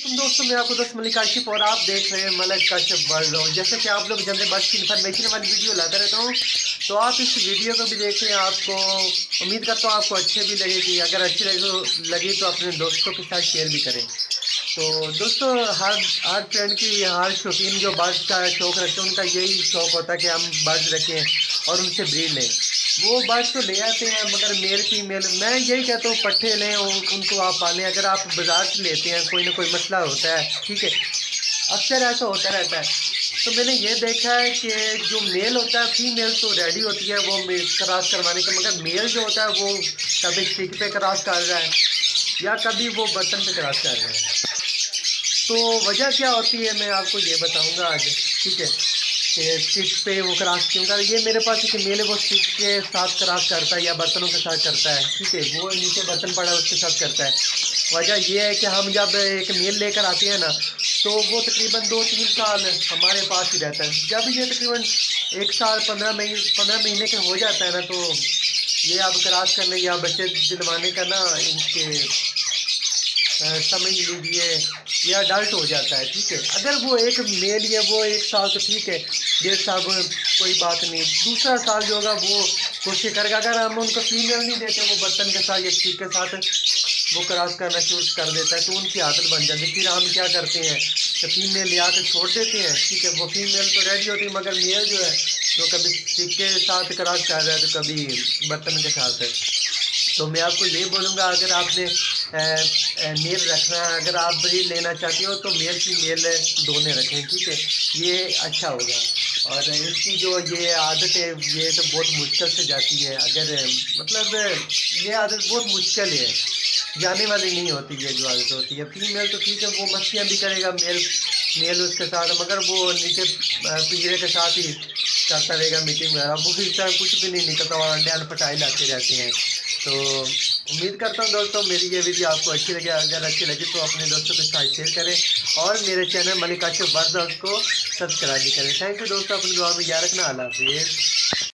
तुम दोस्तों, मैं आपको दोस्त मलिक काशिफ और आप देख रहे हैं मलिक काशिफ वर्ल्ड। जैसे कि आप लोग जानते हैं, बस की इन्फॉर्मेशन वाली वीडियो लाता रहता हूँ, तो आप इस वीडियो को भी देख रहे हैं। आपको उम्मीद करता हूँ आपको अच्छी भी लगेगी। अगर अच्छी लगी तो अपने दोस्तों के साथ शेयर भी करें। तो दोस्तों, हर फ्रेंड की, हर शौकीन जो बर्ड्स का शौक़ रखते हैं, उनका यही शौक़ होता है कि हम बर्ड्स रखें और उनसे ब्रीड लें। वो बर्ड्स तो ले आते हैं, मगर मेल फीमेल मैं यही कहता हूँ पट्ठे लें और उनको आप पालें। अगर आप बाज़ार से लेते हैं, कोई ना कोई मसला होता है, ठीक है, अक्सर ऐसा होता रहता है। तो मैंने ये देखा है कि जो मेल होता है, फीमेल तो रेडी होती है वो क्रॉस करवाने का, मगर मेल जो होता है वो कभी स्टिक पे क्रॉस कर रहा है या कभी वो बर्तन पे क्रॉस कर रहा है। तो वजह क्या होती है मैं आपको ये बताऊंगा आज, ठीक है, कि स्टिक पे वो क्रॉस क्यों कर। ये मेरे पास एक मेल है, वो स्टिक के साथ क्रॉस करता है या बर्तनों के साथ करता है, ठीक है, वो नीचे बर्तन पड़ा है उसके साथ करता है। वजह ये है कि हम जब एक मेल लेकर आते हैं ना, तो वो तकरीबन 2-3 साल हमारे पास ही रहता है। जब ये तकरीबन 1 साल 15 महीने के हो जाता है ना, तो ये अब क्रॉस करने या बच्चे दिलवाने का ना, इनके समझ लीजिए ये अडल्ट हो जाता है, ठीक है। अगर वो एक मेल है वो 1 साल तो ठीक है, 1.5 साल कोई बात नहीं, दूसरा साल जो होगा वो कोशिश करेगा। अगर हम उनको फीमेल नहीं देते, वो बर्तन के साथ या स्टिक के साथ वो क्रॉस करना शुरू कर देता है, तो उनकी आदत बन जाती है। फिर हम क्या करते हैं कि फीमेल ले आकर छोड़ देते हैं, ठीक है। वो फीमेल तो रेडी होती है, मगर मेल जो है तो कभी स्टिक के साथ क्रॉस कर रहा है तो कभी बर्तन के साथ है। तो मैं आपको यही बोलूँगा, अगर आपने मेल रखना है, अगर आप ब्रीड लेना चाहते हो तो मेल की मेल दोनों रखें, ठीक है, ये अच्छा होगा। और इसकी जो ये आदत है ये तो बहुत मुश्किल से जाती है। अगर मतलब ये आदत बहुत मुश्किल है, जाने वाली नहीं होती है जो आदत होती है। फीमेल तो ठीक है, वो मस्तियाँ भी करेगा मेल उसके साथ, मगर वो नीचे पिंजरे के साथ ही करता रहेगा मीटिंग वगैरह, वो इस तरह कुछ भी नहीं निकलता और अंडे अनपटाई लाते रहते हैं। तो उम्मीद करता हूँ दोस्तों मेरी ये वीडियो आपको अच्छी लगे। अगर अच्छी लगी तो अपने दोस्तों के साथ शेयर करें और मेरे चैनल मलिक काशिफ वर्ल्ड को सब्सक्राइब भी करें। थैंक यू दोस्तों, अपनी दुआ में याद रखना। अल्लाह हाफिज़।